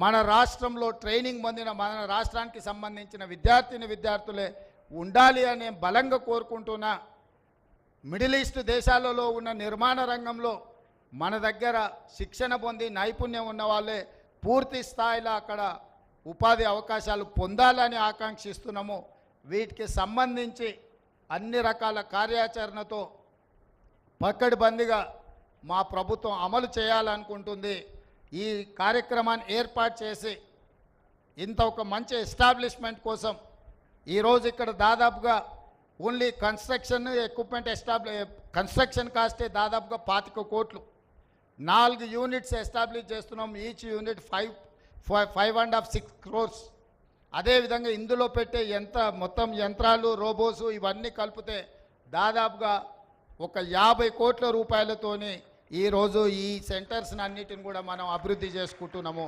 మన రాష్ట్రంలో ట్రైనింగ్ పొందిన మన రాష్ట్రానికి సంబంధించిన విద్యార్థులే ఉండాలి అనే బలంగా కోరుకుంటున్నా. మిడిల్ ఈస్ట్ దేశాలలో ఉన్న నిర్మాణ రంగంలో మన దగ్గర శిక్షణ పొంది నైపుణ్యం ఉన్న వాళ్ళే పూర్తి స్థాయిలో అక్కడ ఉపాధి అవకాశాలు పొందాలని ఆకాంక్షిస్తున్నాము. వీటికి సంబంధించి అన్ని రకాల కార్యాచరణతో పకడ్బందీగా మా ప్రభుత్వం అమలు చేయాలనుకుంటుంది. ఈ కార్యక్రమాన్ని ఏర్పాటు చేసి ఇంత ఒక మంచి ఎస్టాబ్లిష్మెంట్ కోసం ఈరోజు ఇక్కడ దాదాపుగా ఓన్లీ కన్స్ట్రక్షన్ ఎక్విప్మెంట్ కన్స్ట్రక్షన్ కాస్టే దాదాపుగా 25 కోట్లు. 4 యూనిట్స్ ఎస్టాబ్లిష్ చేస్తున్నాం. Each unit 5.5-6 crores. అదేవిధంగా ఇందులో పెట్టే మొత్తం యంత్రాలు, రోబోసు ఇవన్నీ కలిపితే దాదాపుగా ఒక 50 కోట్ల రూపాయలతోని ఈరోజు ఈ సెంటర్స్ని అన్నిటిని కూడా మనం అభివృద్ధి చేసుకుంటున్నాము.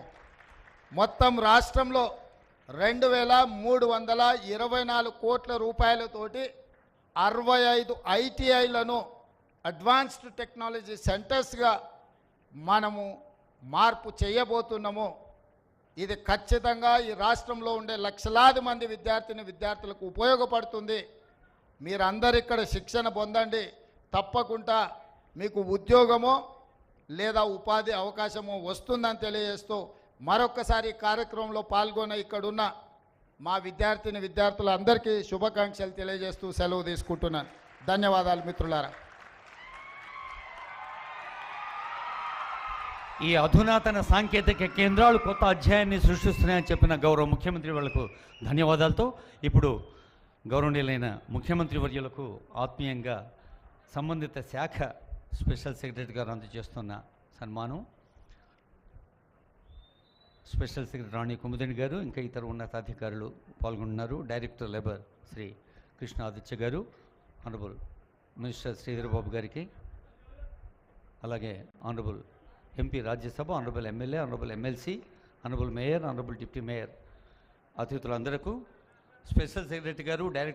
మొత్తం రాష్ట్రంలో 2324 కోట్ల రూపాయలతోటి 65 ఐటీఐలను అడ్వాన్స్డ్ టెక్నాలజీ సెంటర్స్గా మనము మార్పు చేయబోతున్నాము. ఇది ఖచ్చితంగా ఈ రాష్ట్రంలో ఉండే లక్షలాది మంది విద్యార్థులకు ఉపయోగపడుతుంది. మీరందరూ ఇక్కడ శిక్షణ పొందండి. తప్పకుండా మీకు ఉద్యోగమో లేదా ఉపాధి అవకాశమో వస్తుందని తెలియజేస్తూ మరొక్కసారి కార్యక్రమంలో పాల్గొన్న ఇక్కడున్న మా విద్యార్థులందరికీ శుభాకాంక్షలు తెలియజేస్తూ సెలవు తీసుకుంటున్నాను. ధన్యవాదాలు మిత్రులారా. ఈ అధునాతన సాంకేతిక కేంద్రాలు కొత్త అధ్యాయాన్ని సృష్టిస్తున్నాయని చెప్పిన గౌరవ ముఖ్యమంత్రి వాళ్లకు ధన్యవాదాలతో ఇప్పుడు గౌరవనీయులైన ముఖ్యమంత్రి వర్యులకు ఆత్మీయంగా సంబంధిత శాఖ స్పెషల్ సెక్రటరీ గారు అందజేస్తున్న సన్మానం. స్పెషల్ సెక్రటరీ రాణి కుముదిని గారు ఇంకా ఇతర ఉన్నతాధికారులు పాల్గొంటున్నారు. డైరెక్టర్ లేబర్ శ్రీ కృష్ణ ఆదిత్య గారు, ఆనరబుల్ మినిస్టర్ శ్రీధర్ బాబు గారికి, అలాగే honourable MP Rajya Sabha, honourable MLA, honourable MLC, honourable mayor, honourable deputy mayor, అతిథులందరకు స్పెషల్ సెక్రటరీ గారు, డైరెక్టర్